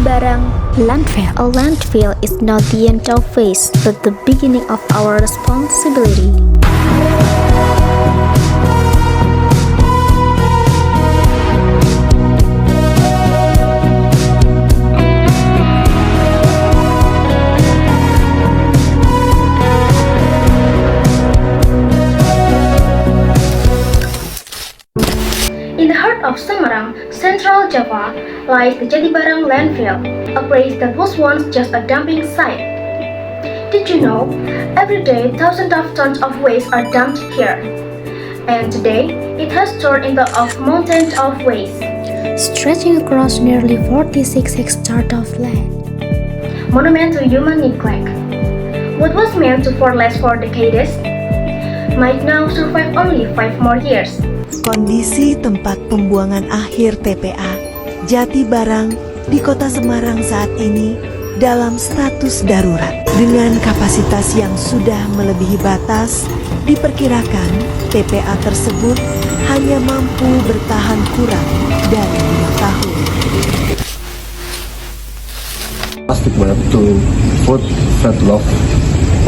Jatibarang Landfill. A landfill is not the end of waste, but the beginning of our responsibility. In the heart of Semarang, Central Java, lies the Jatibarang Landfill, a place that was once just a dumping site. Did you know? Every day, thousands of tons of waste are dumped here. And today, it has turned into a mountain of waste, Stretching across nearly 46 hectares of land. monument to human neglect. What was meant to last for decades might now survive only 5 more years. Kondisi tempat pembuangan akhir TPA Jatibarang di Kota Semarang saat ini dalam status darurat. Dengan kapasitas yang sudah melebihi batas, diperkirakan TPA tersebut hanya mampu bertahan kurang dari 5 tahun. Plastic web to food fat loaf.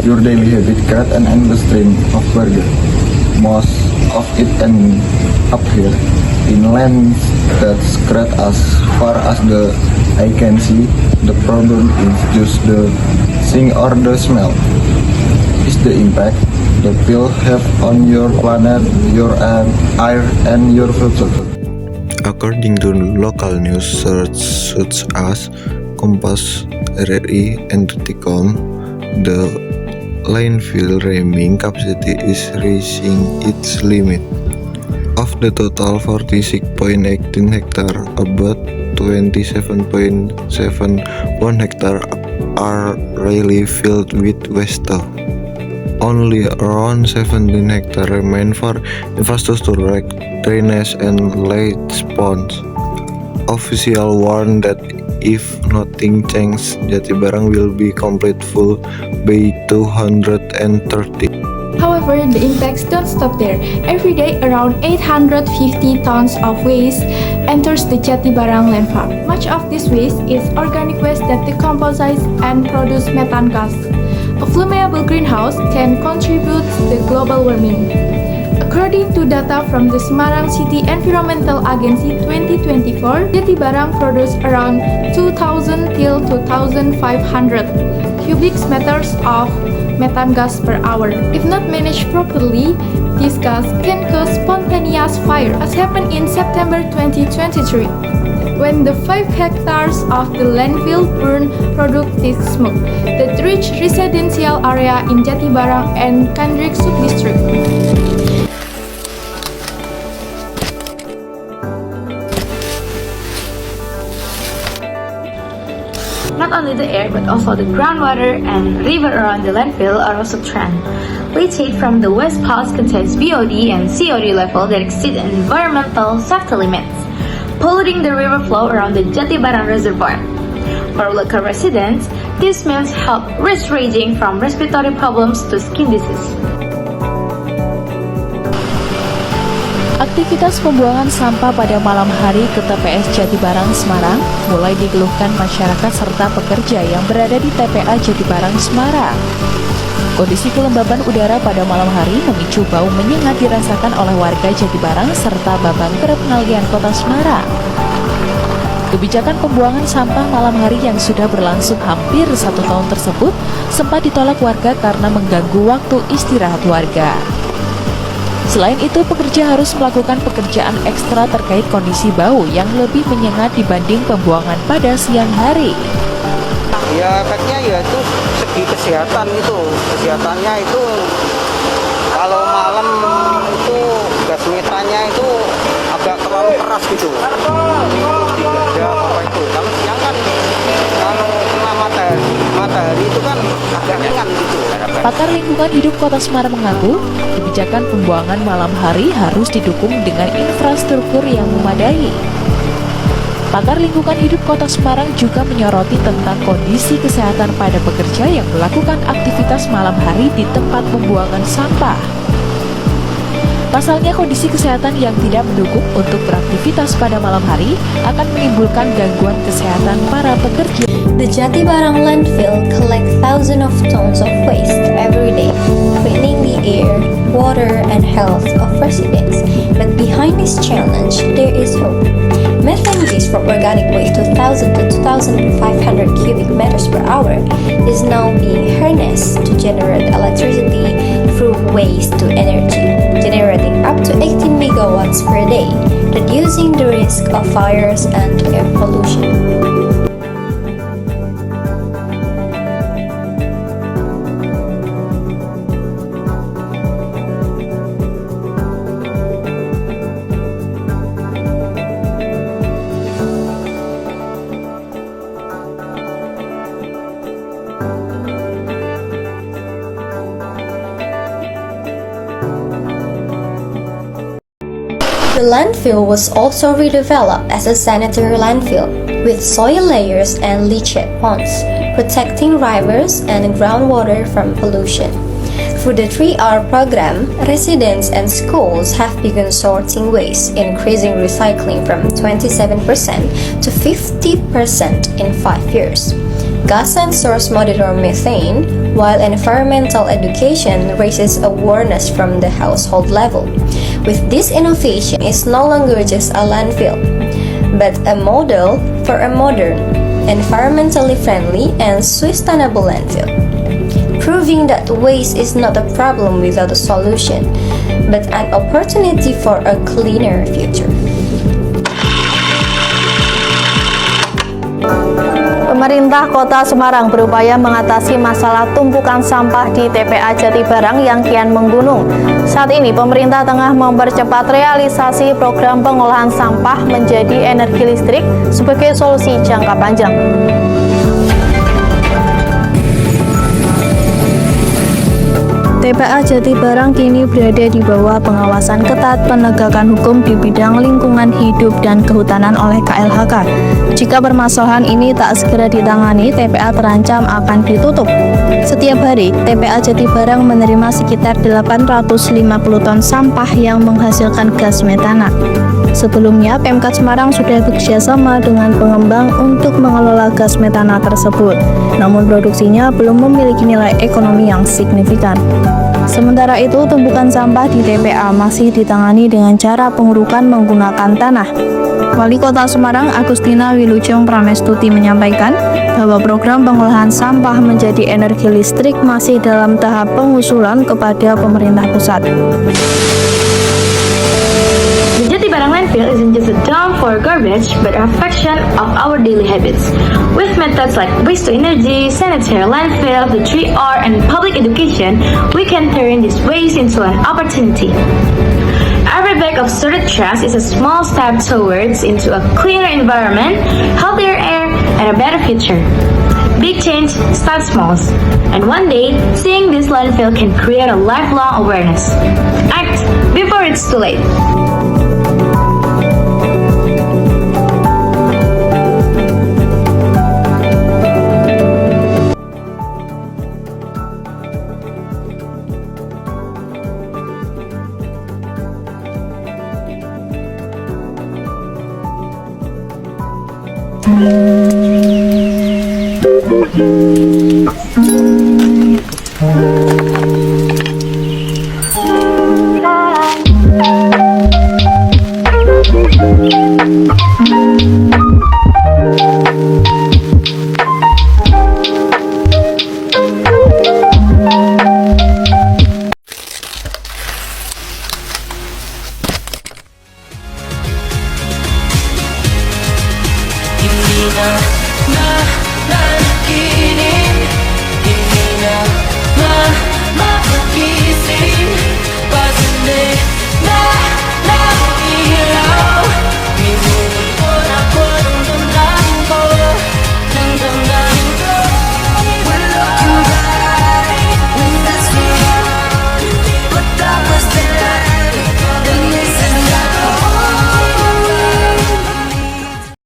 Your daily habit create an endless stream of burger. Most of it end up here in lands that spread as far as the eye can see. The problem is just the seeing or the smell. Is the impact the pill have on your planet, your air, and your future. According to local news sources such as Kompas, RRI, and Detikcom, the landfill remaining capacity is reaching its limit. Of the total 46.18 hectare, about 27.71 hectare are really filled with waste. Only around 17 hectare remain for infrastructure like drainage and light ponds. Officials warn that if nothing changes, Jatibarang will be complete full by 230. However, the impacts don't stop there. Every day, around 850 tons of waste enters the Jatibarang landfill. Much of this waste is organic waste that decomposes and produce methane gas. A flammable greenhouse can contribute to the global warming. According to data from the Semarang City Environmental Agency 2024, Jatibarang produces around 2,000 till 2,500 cubic meters of methane gas per hour. If not managed properly, this gas can cause spontaneous fire, as happened in September 2023, when the 5 hectares of the landfill burned productive smoke that reached residential area in Jatibarang and Kandrik Subdistrict. Not only the air, but also the groundwater and river around the landfill are also threatened. Leachate from the waste piles contains BOD and COD level that exceed environmental safety limits, polluting the river flow around the Jatibarang reservoir. For local residents, this means health risk ranging from respiratory problems to skin disease. Aktivitas pembuangan sampah pada malam hari ke TPS Jatibarang Semarang mulai dikeluhkan masyarakat serta pekerja yang berada di TPA Jatibarang Semarang. Kondisi kelembaban udara pada malam hari memicu bau menyengat dirasakan oleh warga Jatibarang serta Babang Kerepengalian Kota Semarang. Kebijakan pembuangan sampah malam hari yang sudah berlangsung hampir 1 tahun tersebut sempat ditolak warga karena mengganggu waktu istirahat warga. Selain itu, pekerja harus melakukan pekerjaan ekstra terkait kondisi bau yang lebih menyengat dibanding pembuangan pada siang hari. Ya efeknya ya itu segi kesehatan itu, kesehatannya itu kalau malam itu gas metannya itu agak terlalu keras gitu. Tidak apa itu. Kalau siang kan kalau kena matahari itu kan agak ringan gitu. Pakar lingkungan hidup Kota Semarang mengaku, kebijakan pembuangan malam hari harus didukung dengan infrastruktur yang memadai. Pakar lingkungan hidup Kota Semarang juga menyoroti tentang kondisi kesehatan pada pekerja yang melakukan aktivitas malam hari di tempat pembuangan sampah. Pasalnya, kondisi kesehatan yang tidak mendukung untuk beraktivitas pada malam hari akan menimbulkan gangguan kesehatan para pekerja. The Jatibarang landfill collects thousands of tons of waste every day, cleaning the air, water, and health of residents. But behind this challenge, there is hope. Methane gas from organic waste 2,000 to 2,500 cubic meters per hour is now being harnessed to generate electricity through waste to energy, generating up to 18 megawatts per day, reducing the risk of fires and air pollution. The landfill was also redeveloped as a sanitary landfill with soil layers and leachate ponds, protecting rivers and groundwater from pollution. Through the 3R program, residents and schools have begun sorting waste, increasing recycling from 27% to 50% in 5 years. Gas sensors monitor methane, while environmental education raises awareness from the household level. With this innovation, it's no longer just a landfill, but a model for a modern, environmentally friendly, and sustainable landfill, proving that waste is not a problem without a solution, but an opportunity for a cleaner future. Pemerintah Kota Semarang berupaya mengatasi masalah tumpukan sampah di TPA Jatibarang yang kian menggunung. Saat ini, pemerintah tengah mempercepat realisasi program pengolahan sampah menjadi energi listrik sebagai solusi jangka panjang. TPA Jatibarang kini berada di bawah pengawasan ketat penegakan hukum di bidang lingkungan hidup dan kehutanan oleh KLHK. Jika permasalahan ini tak segera ditangani, TPA terancam akan ditutup. Setiap hari, TPA Jatibarang menerima sekitar 850 ton sampah yang menghasilkan gas metana. Sebelumnya, Pemkab Semarang sudah bekerjasama dengan pengembang untuk mengelola gas metana tersebut, namun produksinya belum memiliki nilai ekonomi yang signifikan. Sementara itu, tumpukan sampah di TPA masih ditangani dengan cara pengurukan menggunakan tanah. Wali Kota Semarang Agustina Wilujeng Pramestuti menyampaikan bahwa program pengolahan sampah menjadi energi listrik masih dalam tahap pengusulan kepada pemerintah pusat. The Jatibarang landfill isn't just a dump for garbage, but a reflection of our daily habits. With methods like waste to energy, sanitary landfill, the 3R, and public education, we can turn this waste into an opportunity. Every bag of sorted trash is a small step towards into a cleaner environment, healthier air, and a better future. Big change starts small, and one day, seeing this landfill can create a lifelong awareness. Act before it's too late.